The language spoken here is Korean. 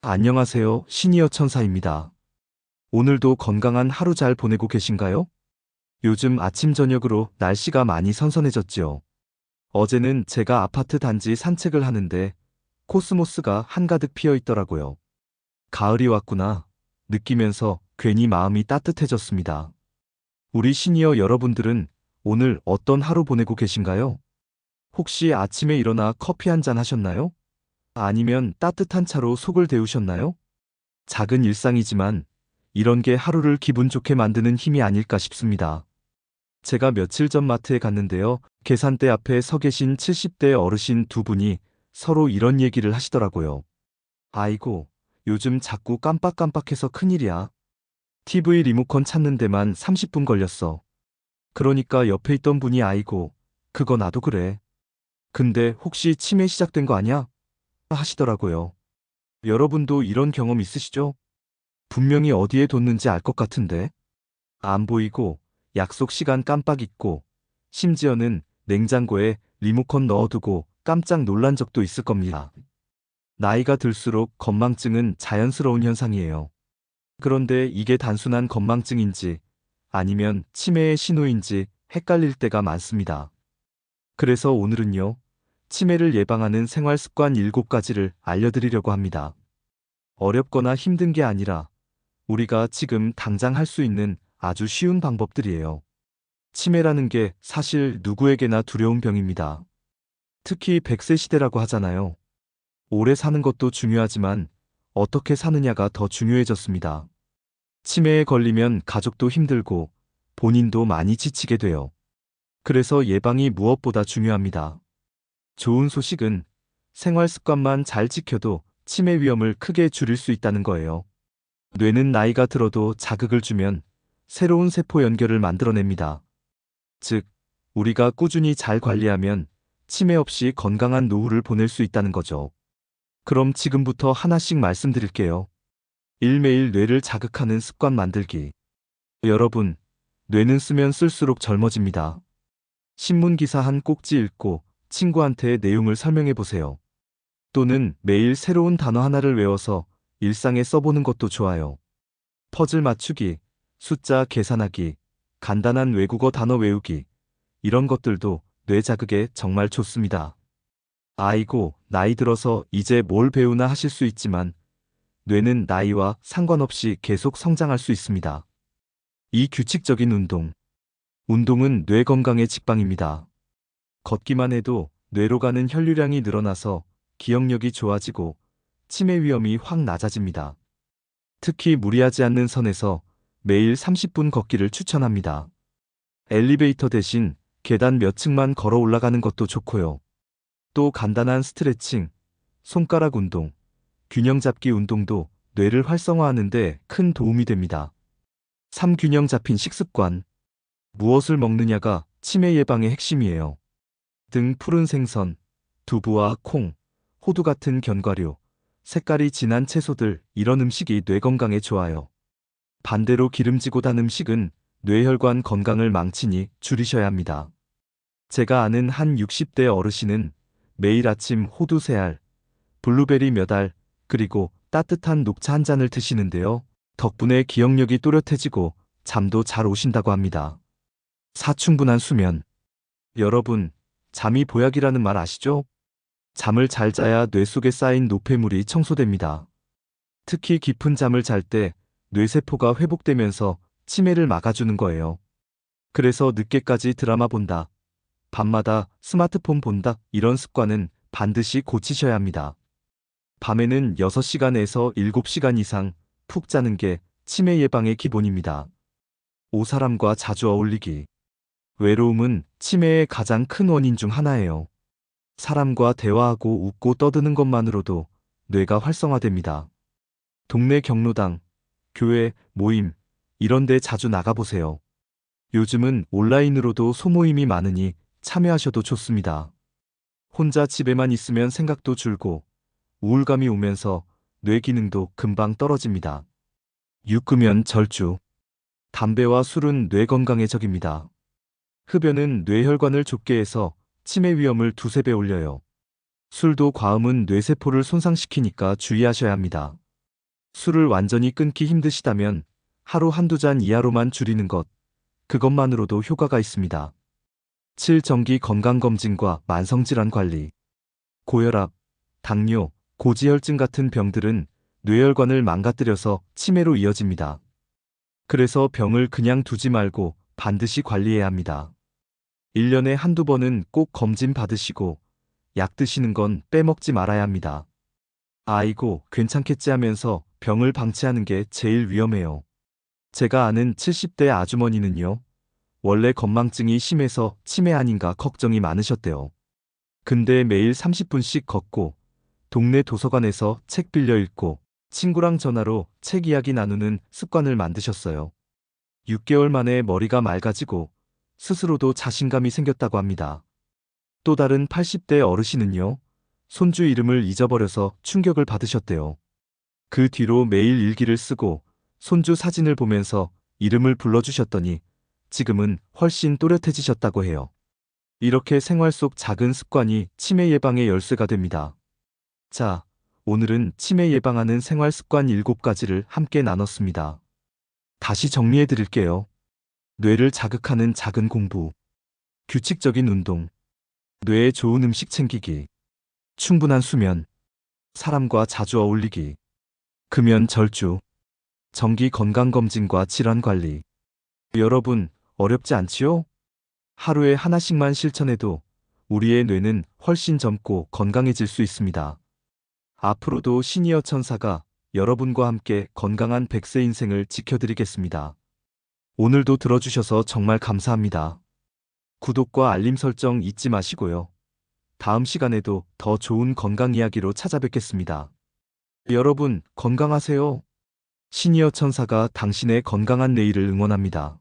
안녕하세요. 시니어 천사입니다. 오늘도 건강한 하루 잘 보내고 계신가요? 요즘 아침 저녁으로 날씨가 많이 선선해졌지요. 어제는 제가 아파트 단지 산책을 하는데 코스모스가 한가득 피어 있더라고요. 가을이 왔구나 느끼면서 괜히 마음이 따뜻해졌습니다. 우리 시니어 여러분들은 오늘 어떤 하루 보내고 계신가요? 혹시 아침에 일어나 커피 한 잔 하셨나요? 아니면 따뜻한 차로 속을 데우셨나요? 작은 일상이지만 이런 게 하루를 기분 좋게 만드는 힘이 아닐까 싶습니다. 제가 며칠 전 마트에 갔는데요. 계산대 앞에 서 계신 70대 어르신 두 분이 서로 이런 얘기를 하시더라고요. 아이고, 요즘 자꾸 깜빡깜빡해서 큰일이야. TV 리모컨 찾는 데만 30분 걸렸어. 그러니까 옆에 있던 분이 아이고, 그거 나도 그래. 근데 혹시 치매 시작된 거 아니야? 하시더라고요. 여러분도 이런 경험 있으시죠? 분명히 어디에 뒀는지 알 것 같은데. 안 보이고 약속 시간 깜빡 잊고 심지어는 냉장고에 리모컨 넣어두고 깜짝 놀란 적도 있을 겁니다. 나이가 들수록 건망증은 자연스러운 현상이에요. 그런데 이게 단순한 건망증인지 아니면 치매의 신호인지 헷갈릴 때가 많습니다. 그래서 오늘은요, 치매를 예방하는 생활 습관 7가지를 알려드리려고 합니다. 어렵거나 힘든 게 아니라 우리가 지금 당장 할 수 있는 아주 쉬운 방법들이에요. 치매라는 게 사실 누구에게나 두려운 병입니다. 특히 100세 시대라고 하잖아요. 오래 사는 것도 중요하지만 어떻게 사느냐가 더 중요해졌습니다. 치매에 걸리면 가족도 힘들고 본인도 많이 지치게 돼요. 그래서 예방이 무엇보다 중요합니다. 좋은 소식은 생활 습관만 잘 지켜도 치매 위험을 크게 줄일 수 있다는 거예요. 뇌는 나이가 들어도 자극을 주면 새로운 세포 연결을 만들어냅니다. 즉, 우리가 꾸준히 잘 관리하면 치매 없이 건강한 노후를 보낼 수 있다는 거죠. 그럼 지금부터 하나씩 말씀드릴게요. 1. 매일 뇌를 자극하는 습관 만들기. 여러분, 뇌는 쓰면 쓸수록 젊어집니다. 신문 기사 한 꼭지 읽고 친구한테 내용을 설명해 보세요. 또는 매일 새로운 단어 하나를 외워서 일상에 써보는 것도 좋아요. 퍼즐 맞추기, 숫자 계산하기, 간단한 외국어 단어 외우기, 이런 것들도 뇌 자극에 정말 좋습니다. 아이고, 나이 들어서 이제 뭘 배우나 하실 수 있지만 뇌는 나이와 상관없이 계속 성장할 수 있습니다. 이 규칙적인 운동. 운동은 뇌 건강의 직방입니다. 걷기만 해도 뇌로 가는 혈류량이 늘어나서 기억력이 좋아지고 치매 위험이 확 낮아집니다. 특히 무리하지 않는 선에서 매일 30분 걷기를 추천합니다. 엘리베이터 대신 계단 몇 층만 걸어 올라가는 것도 좋고요. 또 간단한 스트레칭, 손가락 운동, 균형 잡기 운동도 뇌를 활성화하는 데 큰 도움이 됩니다. 3. 균형 잡힌 식습관. 무엇을 먹느냐가 치매 예방의 핵심이에요. 등 푸른 생선, 두부와 콩, 호두 같은 견과류, 색깔이 진한 채소들, 이런 음식이 뇌 건강에 좋아요. 반대로 기름지고 단 음식은 뇌혈관 건강을 망치니 줄이셔야 합니다. 제가 아는 한 60대 어르신은 매일 아침 호두 3알, 블루베리 몇 알, 그리고 따뜻한 녹차 한 잔을 드시는데요. 덕분에 기억력이 또렷해지고 잠도 잘 오신다고 합니다. 4. 충분한 수면. 여러분, 잠이 보약이라는 말 아시죠? 잠을 잘 자야 뇌 속에 쌓인 노폐물이 청소됩니다. 특히 깊은 잠을 잘 때 뇌세포가 회복되면서 치매를 막아주는 거예요. 그래서 늦게까지 드라마 본다, 밤마다 스마트폰 본다, 이런 습관은 반드시 고치셔야 합니다. 밤에는 6시간에서 7시간 이상 푹 자는 게 치매 예방의 기본입니다. 5. 사람과 자주 어울리기. 외로움은 치매의 가장 큰 원인 중 하나예요. 사람과 대화하고 웃고 떠드는 것만으로도 뇌가 활성화됩니다. 동네 경로당, 교회, 모임, 이런 데 자주 나가보세요. 요즘은 온라인으로도 소모임이 많으니 참여하셔도 좋습니다. 혼자 집에만 있으면 생각도 줄고 우울감이 오면서 뇌 기능도 금방 떨어집니다. 6. 금연 절주. 담배와 술은 뇌 건강에 적입니다. 흡연은 뇌혈관을 좁게 해서 치매 위험을 2~3배 올려요. 술도 과음은 뇌세포를 손상시키니까 주의하셔야 합니다. 술을 완전히 끊기 힘드시다면 하루 한두 잔 이하로만 줄이는 것, 그것만으로도 효과가 있습니다. 7. 정기 건강검진과 만성질환 관리. 고혈압, 당뇨, 고지혈증 같은 병들은 뇌혈관을 망가뜨려서 치매로 이어집니다. 그래서 병을 그냥 두지 말고 반드시 관리해야 합니다. 1년에 한두 번은 꼭 검진 받으시고 약 드시는 건 빼먹지 말아야 합니다. 아이고, 괜찮겠지 하면서 병을 방치하는 게 제일 위험해요. 제가 아는 70대 아주머니는요, 원래 건망증이 심해서 치매 아닌가 걱정이 많으셨대요. 근데 매일 30분씩 걷고, 동네 도서관에서 책 빌려 읽고, 친구랑 전화로 책 이야기 나누는 습관을 만드셨어요. 6개월 만에 머리가 맑아지고, 스스로도 자신감이 생겼다고 합니다. 또 다른 80대 어르신은요, 손주 이름을 잊어버려서 충격을 받으셨대요. 그 뒤로 매일 일기를 쓰고 손주 사진을 보면서 이름을 불러주셨더니 지금은 훨씬 또렷해지셨다고 해요. 이렇게 생활 속 작은 습관이 치매 예방의 열쇠가 됩니다. 자, 오늘은 치매 예방하는 생활 습관 7가지를 함께 나눴습니다. 다시 정리해 드릴게요. 뇌를 자극하는 작은 공부, 규칙적인 운동, 뇌에 좋은 음식 챙기기, 충분한 수면, 사람과 자주 어울리기, 금연 절주, 정기 건강검진과 질환관리. 여러분, 어렵지 않지요? 하루에 하나씩만 실천해도 우리의 뇌는 훨씬 젊고 건강해질 수 있습니다. 앞으로도 시니어 천사가 여러분과 함께 건강한 100세 인생을 지켜드리겠습니다. 오늘도 들어주셔서 정말 감사합니다. 구독과 알림 설정 잊지 마시고요. 다음 시간에도 더 좋은 건강 이야기로 찾아뵙겠습니다. 여러분, 건강하세요. 시니어 천사가 당신의 건강한 내일을 응원합니다.